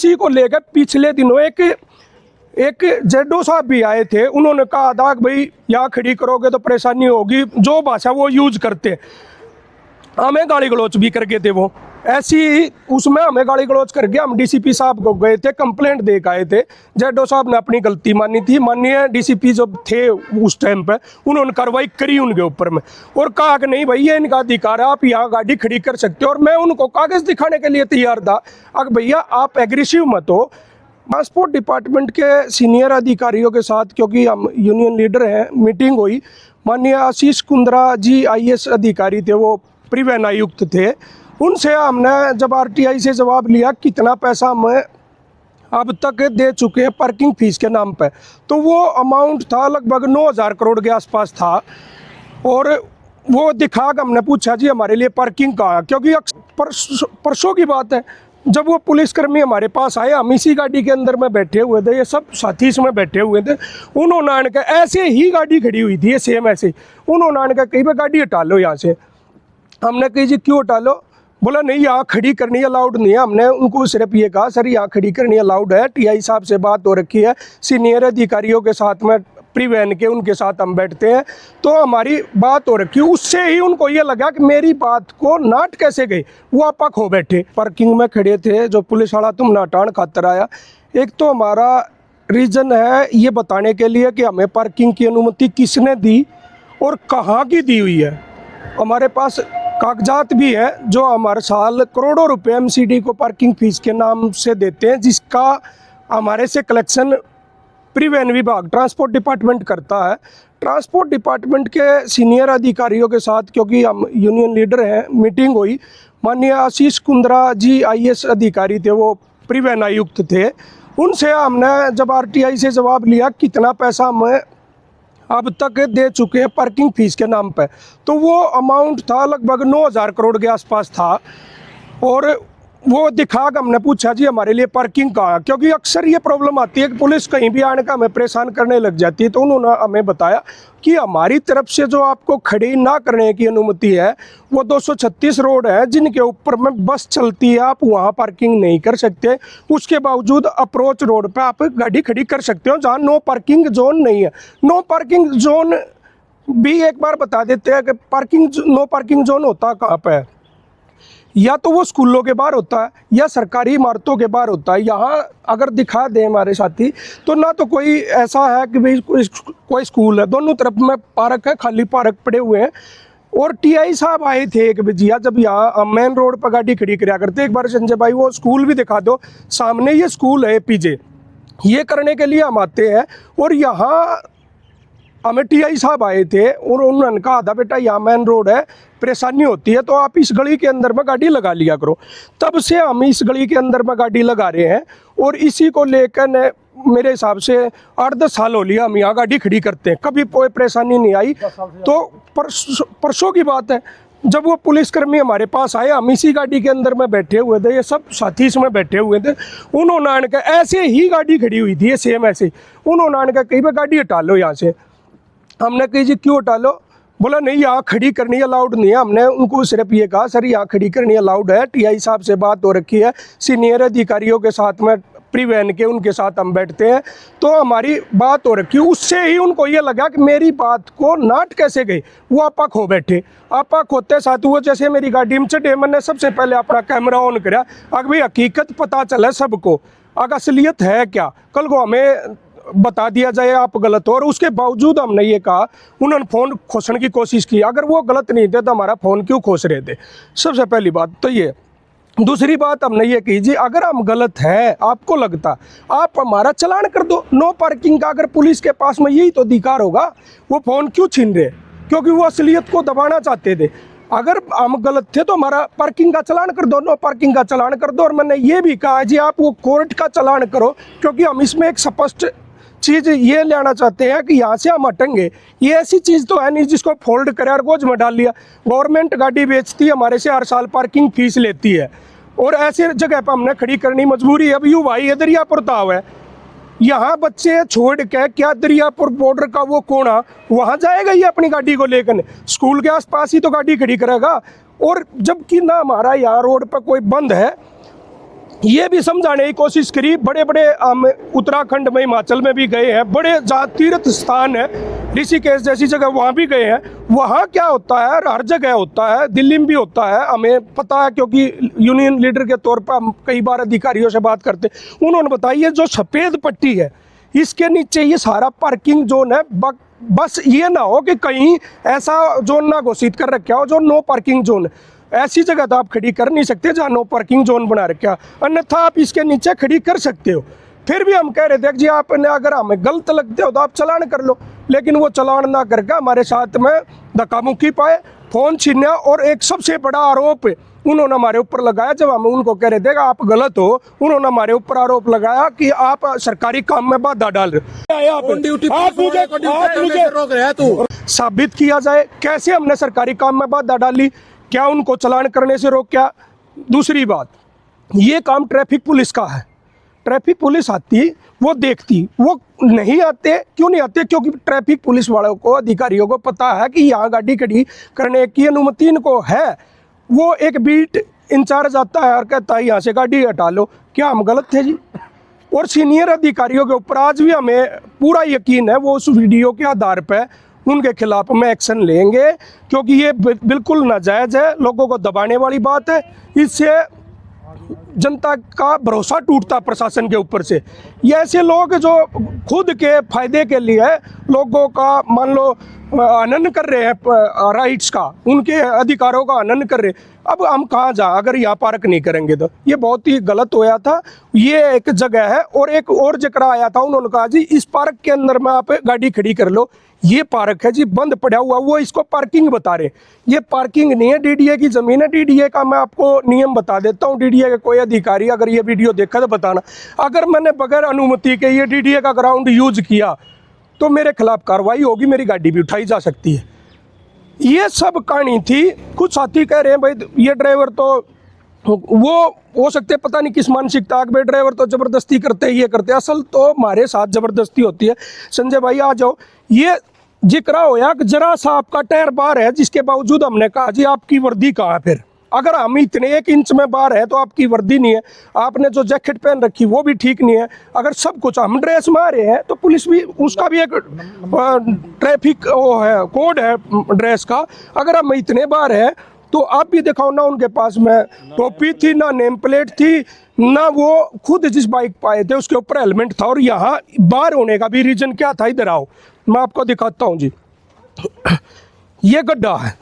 इसी को लेकर पिछले दिनों एक जेडो साहब भी आए थे। उन्होंने कहा था कि भाई यहाँ खड़ी करोगे तो परेशानी होगी, जो भाषा वो यूज करते, हमें गाली गलौच भी करके थे वो ऐसी, उसमें हमें गाली गलौच करके हम डीसीपी साहब को गए थे, कंप्लेंट दे के आए थे। जेडो साहब ने अपनी गलती मानी थी, माननीय डीसीपी जो थे उस टाइम पे, उन्होंने कार्रवाई करी उनके ऊपर में और कहा कि नहीं भाई ये इनका अधिकार है, आप यहाँ गाड़ी खड़ी कर सकते हो। और मैं उनको कागज दिखाने के लिए तैयार था। अगर भैया आप एग्रेसिव मत हो। ट्रांसपोर्ट डिपार्टमेंट के सीनियर अधिकारियों के साथ, क्योंकि हम यूनियन लीडर हैं, मीटिंग हुई। माननीय आशीष कुंद्रा जी IAS अधिकारी थे, वो परिवहन आयुक्त थे। उनसे हमने जब RTI से जवाब लिया कितना पैसा हमें अब तक दे चुके हैं पार्किंग फीस के नाम पे, तो वो अमाउंट था लगभग 9,000 करोड़ के आसपास था। और वो दिखा के हमने पूछा जी हमारे लिए पार्किंग कहाँ है, क्योंकि परसों की बात है जब वो पुलिसकर्मी हमारे पास आए, हम इसी गाड़ी के अंदर में बैठे हुए थे, ये सब साथी इसमें बैठे हुए थे। उन्होंने आने का ऐसे ही गाड़ी खड़ी हुई थी, ये सेम ऐसे ही, उन्होंने आने का कहीं पर गाड़ी हटा लो यहाँ से। हमने कही जी क्यों हटा लो? बोला नहीं यहाँ खड़ी करनी अलाउड नहीं है। हमने उनको सिर्फ ये कहा सर यहाँ खड़ी करनी अलाउड है, TI साहब से बात हो रखी है, सीनियर अधिकारियों के साथ में परिवहन के उनके साथ हम बैठते हैं, तो हमारी बात हो रखी। उससे ही उनको ये लगा कि मेरी बात को नाट कैसे गई, वो आपा खो बैठे। पार्किंग में खड़े थे, जो पुलिस वाला तुम नाटान खातर आया। एक तो हमारा रीज़न है ये बताने के लिए कि हमें पार्किंग की अनुमति किसने दी और कहाँ की दी हुई है। हमारे पास कागजात भी हैं जो हमारे साल करोड़ों रुपए MCD को पार्किंग फीस के नाम से देते हैं, जिसका हमारे से कलेक्शन परिवहन विभाग ट्रांसपोर्ट डिपार्टमेंट करता है। ट्रांसपोर्ट डिपार्टमेंट के सीनियर अधिकारियों के साथ, क्योंकि हम यूनियन लीडर हैं, मीटिंग हुई। माननीय आशीष कुंद्रा जी IAS अधिकारी थे, वो परिवहन आयुक्त थे। उनसे हमने जब RTI से जवाब लिया कितना पैसा हमें अब तक दे चुके हैं पार्किंग फीस के नाम पे, तो वो अमाउंट था लगभग 9,000 करोड़ के आसपास था। और वो दिखा के हमने पूछा जी हमारे लिए पार्किंग कहाँ है, क्योंकि अक्सर ये प्रॉब्लम आती है कि पुलिस कहीं भी आने का हमें परेशान करने लग जाती है। तो उन्होंने हमें बताया कि हमारी तरफ से जो आपको खड़ी ना करने की अनुमति है वो 236 रोड है जिनके ऊपर में बस चलती है, आप वहाँ पार्किंग नहीं कर सकते। उसके बावजूद अप्रोच रोड पे आप गाड़ी खड़ी कर सकते हो जहाँ नो पार्किंग जोन नहीं है। नो पार्किंग जोन भी एक बार बता देते हैं कि नो पार्किंग जोन होता कहाँ पे है। या तो वो स्कूलों के बाहर होता है या सरकारी इमारतों के बाहर होता है। यहाँ अगर दिखा दें हमारे साथी, तो ना तो कोई ऐसा है कि भाई कोई स्कूल है, दोनों तरफ में पार्क है, खाली पार्क पड़े हुए हैं। और TI साहब आए थे एक भजिया, जब यहाँ मेन रोड पर गाड़ी खड़ी कराया करते, एक बार संजय भाई वो स्कूल भी दिखा दो, सामने ये स्कूल है PJ। ये करने के लिए हम आते हैं और यहाँ हमें TI साहब आए थे और उन्होंने कहा था बेटा यहाँ मेन रोड है, परेशानी होती है तो आप इस गली के अंदर में गाड़ी लगा लिया करो। तब से हम इस गली के अंदर में गाड़ी लगा रहे हैं और इसी को लेकर मेरे हिसाब से 8-10 साल हो लिया हम यहाँ गाड़ी खड़ी करते हैं, कभी कोई परेशानी नहीं आई। तो परसों की बात है जब वो पुलिसकर्मी हमारे पास आए, हम इसी गाड़ी के अंदर में बैठे हुए थे, ये सब साथी इसमें बैठे हुए थे। उन्होंने आने का ऐसे ही गाड़ी खड़ी हुई थी, ये सेम ऐसे ही, उन्होंने आने का कहीं पर गाड़ी हटा लो यहाँ से। हमने कही जी क्यों हटा लो? बोला नहीं यहाँ खड़ी करनी अलाउड नहीं है। हमने उनको सिर्फ ये कहा सर यहाँ खड़ी करनी अलाउड है, TI साहब से बात हो रखी है, सीनियर अधिकारियों के साथ में परिवहन के उनके साथ हम बैठते हैं, तो हमारी बात हो रखी। उससे ही उनको ये लगा कि मेरी बात को नाट कैसे गई, वो आपा खो बैठे। आपा खोते साथ वो जैसे मेरी गाड़ी में चढ़े, मैंने सबसे पहले अपना कैमरा ऑन कराया। अगर भाई हकीकत पता चले सबको, अगर असलियत है क्या, कल को हमें बता दिया जाए आप गलत हो। और उसके बावजूद हमने ये कहा, उन्होंने फ़ोन खोसने की कोशिश की। अगर वो गलत नहीं थे तो हमारा फ़ोन क्यों खोस रहे थे? सबसे पहली बात तो ये। दूसरी बात हमने ये की जी अगर हम गलत हैं, आपको लगता, आप हमारा चालान कर दो नो पार्किंग का। अगर पुलिस के पास में यही तो अधिकार होगा, वो फ़ोन क्यों छीन रहे? क्योंकि वो असलियत को दबाना चाहते थे। अगर हम गलत थे तो हमारा पार्किंग का चालान कर दो, नो पार्किंग का चालान कर दो। और मैंने ये भी कहा जी आप वो कोर्ट का चालान करो, क्योंकि हम इसमें एक स्पष्ट चीज़ ये लेना चाहते हैं कि यहाँ से हम हटेंगे। ये ऐसी चीज़ तो है नहीं जिसको फोल्ड करे और गोज में डाल लिया। गवर्नमेंट गाड़ी बेचती है, हमारे से हर साल पार्किंग फीस लेती है और ऐसे जगह पर हमने खड़ी करनी मजबूरी है। अब यूँ भाई ये दरियापुर ताव है, यहाँ बच्चे छोड़ के क्या दरियापुर बॉर्डर का वो कोना, वहाँ जाएगा ये अपनी गाड़ी को लेकर? स्कूल के आसपास ही तो गाड़ी खड़ी करेगा। और जबकि ना हमारा यहाँ रोड पर कोई बंद है, ये भी समझाने की कोशिश करी। बड़े बड़े हम उत्तराखंड में, हिमाचल में भी गए हैं, बड़े जहाँ तीर्थ स्थान है, ऋषिकेश जैसी जगह, वहाँ भी गए हैं। वहाँ क्या होता है, हर जगह होता है, दिल्ली में भी होता है, हमें पता है क्योंकि यूनियन लीडर के तौर पर हम कई बार अधिकारियों से बात करते हैं। उन्होंने बताया ये जो सफ़ेद पट्टी है इसके नीचे ये सारा पार्किंग जोन है। बस ये ना हो कि कहीं ऐसा जोन ना घोषित कर रखा हो जो नो पार्किंग जोन है। ऐसी जगह तो आप खड़ी कर नहीं सकते जहाँ नो पार्किंग जोन बना रखा, अन्यथा आप इसके नीचे खड़ी कर सकते हो। फिर भी हम कह रहे थे जी आपने अगर हमें गलत लगते हो तो आप चालान कर लो, लेकिन वो चालान ना करके हमारे साथ में धक्का मुक्की पाए, फ़ोन छीना। और एक सबसे बड़ा आरोप उन्होंने हमारे ऊपर लगाया, जब हम उनको कह रहे थे कि आप गलत हो, उन्होंने हमारे ऊपर आरोप लगाया कि आप सरकारी काम में बाधा डाल रहे हो। साबित किया जाए कैसे हमने सरकारी काम में बाधा डाली, क्या उनको चालान करने से रोका। दूसरी बात, ये काम ट्रैफिक पुलिस का है। ट्रैफिक पुलिस आती, वो देखती, वो नहीं आते। क्यों नहीं आते? क्योंकि ट्रैफिक पुलिस वालों को, अधिकारियों को पता है कि यहाँ गाड़ी खड़ी करने की अनुमति इनको है। वो एक बीट इंचार्ज आता है और कहता है यहाँ से गाड़ी हटा लो। क्या हम गलत थे जी? और सीनियर अधिकारियों के ऊपर आज भी हमें पूरा यकीन है, वो उस वीडियो के आधार पर उनके खिलाफ में एक्शन लेंगे, क्योंकि ये बिल्कुल नाजायज़ है, लोगों को दबाने वाली बात है। इससे जनता का भरोसा टूटता प्रशासन के ऊपर से। ये ऐसे लोग जो खुद के फायदे के लिए लोगों का मान लो हनन कर रहे हैं, राइट्स का, उनके अधिकारों का हनन कर रहे हैं। अब हम कहाँ जा, अगर यहाँ पार्क नहीं करेंगे तो ये बहुत ही गलत होया था। ये एक जगह है। और एक और जकरा आया था, उन्होंने कहा जी इस पार्क के अंदर में आप गाड़ी खड़ी कर लो। ये पार्क है जी, बंद पड़ा हुआ, वो इसको पार्किंग बता रहे। ये पार्किंग नहीं है, डीडीए की ज़मीन है। डीडीए का मैं आपको नियम बता देता हूँ। डीडीए के कोई अधिकारी अगर ये वीडियो देखा तो बताना, अगर मैंने बगैर अनुमति के ये डीडीए का ग्राउंड यूज किया तो मेरे खिलाफ कार्रवाई होगी, मेरी गाड़ी भी उठाई जा सकती है। ये सब कहानी थी। कुछ साथी कह रहे हैं भाई ये ड्राइवर तो वो हो सकते पता नहीं किस मानसिकता के, भाई ड्राइवर तो ज़बरदस्ती करते ही ये करते। असल तो हमारे साथ ज़बरदस्ती होती है। संजय भाई आ जाओ। ये जिक्र होया कि जरा सा आपका टायर बाहर है, जिसके बावजूद हमने कहा जी आपकी वर्दी कहाँ है? फिर अगर हम इतने 1 इंच में बाहर है तो आपकी वर्दी नहीं है, आपने जो जैकेट पहन रखी वो भी ठीक नहीं है। अगर सब कुछ हम ड्रेस में आ रहे हैं तो पुलिस भी, उसका भी एक ट्रैफिक वो है, कोड है ड्रेस का। अगर हम इतने बाहर है तो आप भी दिखाओ ना। उनके पास में टोपी थी, ना नेम प्लेट थी, ना वो खुद जिस बाइक पर आए थे उसके ऊपर हेलमेट था। और यहाँ बाहर होने का भी रीज़न क्या था, इधर आओ मैं आपको दिखाता हूँ जी। ये गड्ढा है,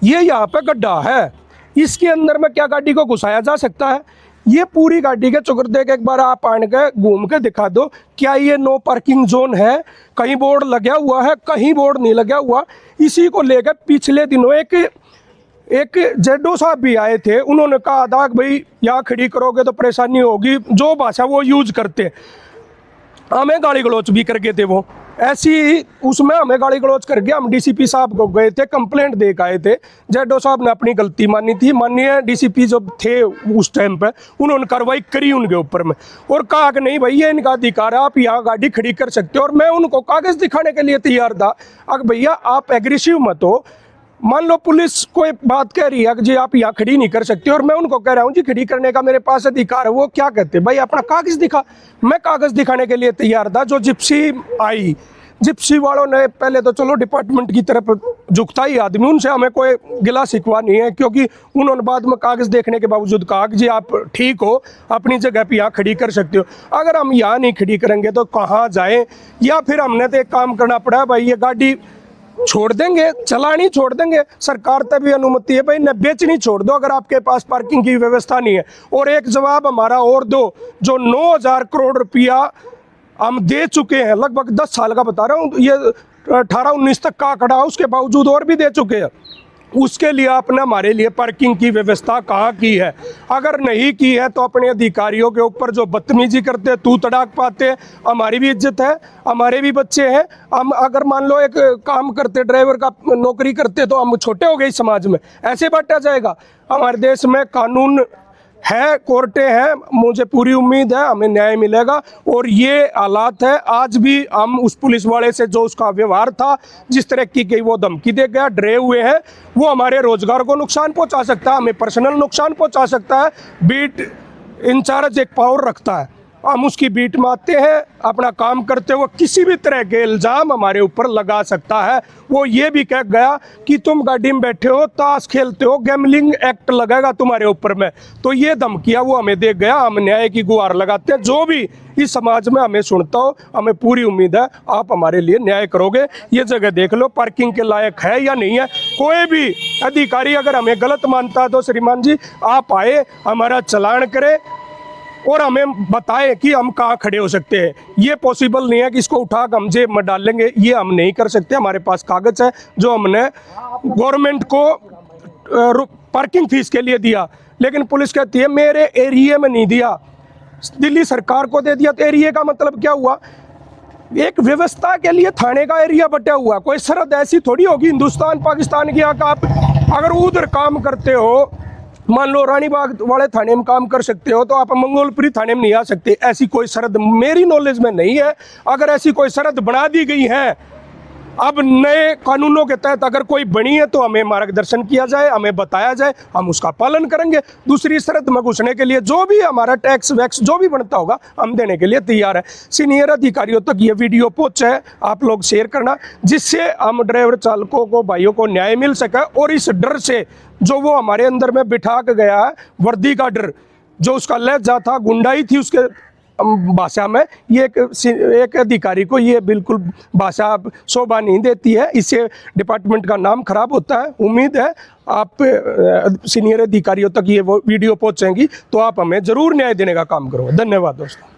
ये यहाँ पे गड्ढा है, इसके अंदर में क्या गाड़ी को घुसाया जा सकता है? ये पूरी गाड़ी के चुकर दे के एक बार आप आने के घूम के दिखा दो, क्या ये नो पार्किंग जोन है? कहीं बोर्ड लगा हुआ है, कहीं बोर्ड नहीं लगा हुआ। इसी को लेकर पिछले दिनों एक जेडो साहब भी आए थे। उन्होंने कहा था कि भाई यहाँ खड़ी करोगे तो परेशानी होगी, जो भाषा वो यूज करते, हमें गाली गलौच भी करके थे वो ऐसी, उसमें हमें गाली गलौच करके हम डीसीपी साहब को गए थे, कंप्लेंट दे के आए थे। जेडो साहब ने अपनी गलती मानी थी, माननीय डीसीपी जो थे उस टाइम पे, उन्होंने कार्रवाई करी उनके ऊपर में और कहा कि नहीं भाई ये इनका अधिकार है, आप यहाँ गाड़ी खड़ी कर सकते हो। और मैं उनको कागज़ दिखाने के लिए तैयार था। अगर भैया आप एग्रेसिव मत हो, मान लो पुलिस कोई बात कह रही है कि जी आप यहाँ खड़ी नहीं कर सकते, और मैं उनको कह रहा हूँ जी खड़ी करने का मेरे पास अधिकार है, वो क्या कहते भाई अपना कागज़ दिखा। मैं कागज़ दिखाने के लिए तैयार था। जो जिप्सी आई, जिप्सी वालों ने पहले तो चलो डिपार्टमेंट की तरफ झुकता ही आदमी, उनसे हमें कोई गिला शिकवा नहीं है, क्योंकि उन्होंने बाद में कागज़ देखने के बावजूद कहा कि जी आप ठीक हो, अपनी जगह पे यहाँ खड़ी कर सकते हो। अगर हम यहाँ नहीं खड़ी करेंगे तो कहाँ जाएँ? या फिर हमने तो एक काम करना पड़ा भाई, ये गाड़ी छोड़ देंगे, चलानी छोड़ देंगे। सरकार तक भी अनुमति है भाई, न बेचनी छोड़ दो अगर आपके पास पार्किंग की व्यवस्था नहीं है। और एक जवाब हमारा और दो, जो 9,000 करोड़ रुपया हम दे चुके हैं, लगभग 10 साल का बता रहा हूँ, ये 18-19 तक का आंकड़ा, उसके बावजूद और भी दे चुके हैं। उसके लिए आपने हमारे लिए पार्किंग की व्यवस्था कहाँ की है? अगर नहीं की है तो अपने अधिकारियों के ऊपर जो बदतमीजी करते, तू तड़ाक पाते, हमारी भी इज्जत है, हमारे भी बच्चे हैं। हम अगर मान लो एक काम करते, ड्राइवर का नौकरी करते, तो हम छोटे हो गए समाज में, ऐसे बांटा जाएगा? हमारे देश में कानून है, कोर्टें हैं, मुझे पूरी उम्मीद है हमें न्याय मिलेगा। और ये हालात है, आज भी हम उस पुलिस वाले से जो उसका व्यवहार था, जिस तरह की वो धमकी दे गया, डरे हुए हैं, वो हमारे रोजगार को नुकसान पहुंचा सकता है, हमें पर्सनल नुकसान पहुंचा सकता है। बीट इंचार्ज एक पावर रखता है, हम उसकी बीट मारते हैं, अपना काम करते हुए किसी भी तरह के इल्ज़ाम हमारे ऊपर लगा सकता है। वो ये भी कह गया कि तुम गाड़ी में बैठे हो, ताश खेलते हो, गैमलिंग एक्ट लगेगा तुम्हारे ऊपर में। तो ये धमकियाँ वो हमें दे गया। हम न्याय की गुहार लगाते हैं। जो भी इस समाज में हमें सुनता हो, हमें पूरी उम्मीद है आप हमारे लिए न्याय करोगे। ये जगह देख लो पार्किंग के लायक है या नहीं है। कोई भी अधिकारी अगर हमें गलत मानता है तो श्रीमान जी आप आए, हमारा चालान करें और हमें बताएं कि हम कहाँ खड़े हो सकते हैं। ये पॉसिबल नहीं है कि इसको उठा कर हम जेब में डाल लेंगे, ये हम नहीं कर सकते। हमारे पास कागज़ है जो हमने गवर्नमेंट को पार्किंग फीस के लिए दिया, लेकिन पुलिस कहती है मेरे एरिया में नहीं दिया, दिल्ली सरकार को दे दिया। तो एरिया का मतलब क्या हुआ? एक व्यवस्था के लिए थाने का एरिया बटा हुआ। कोई सरहद ऐसी थोड़ी होगी हिंदुस्तान पाकिस्तान की। आप अगर उधर काम करते हो, मान लो रानी बाग वाले थाने में काम कर सकते हो, तो आप मंगोलपुरी थाने में नहीं आ सकते। ऐसी कोई सरहद मेरी नॉलेज में नहीं है। अगर ऐसी कोई सरहद बना दी गई है अब नए कानूनों के तहत अगर कोई बनी है तो हमें मार्गदर्शन किया जाए, हमें बताया जाए, हम उसका पालन करेंगे। दूसरी सरहद में घुसने के लिए जो भी हमारा टैक्स वैक्स जो भी बनता होगा हम देने के लिए तैयार है। सीनियर अधिकारियों तक ये वीडियो पहुंचे, आप लोग शेयर करना, जिससे हम ड्राइवर चालकों को, भाइयों को न्याय मिल सके। और इस डर से जो वो हमारे अंदर में बिठा के गया है, वर्दी का डर, जो उसका लहजा था, गुंडाई थी उसके भाषा में, ये एक अधिकारी को ये बिल्कुल भाषा शोभा नहीं देती है। इससे डिपार्टमेंट का नाम खराब होता है। उम्मीद है आप सीनियर अधिकारियों तक ये वो वीडियो पहुंचेंगी तो आप हमें ज़रूर न्याय देने का काम करो। धन्यवाद दोस्तों।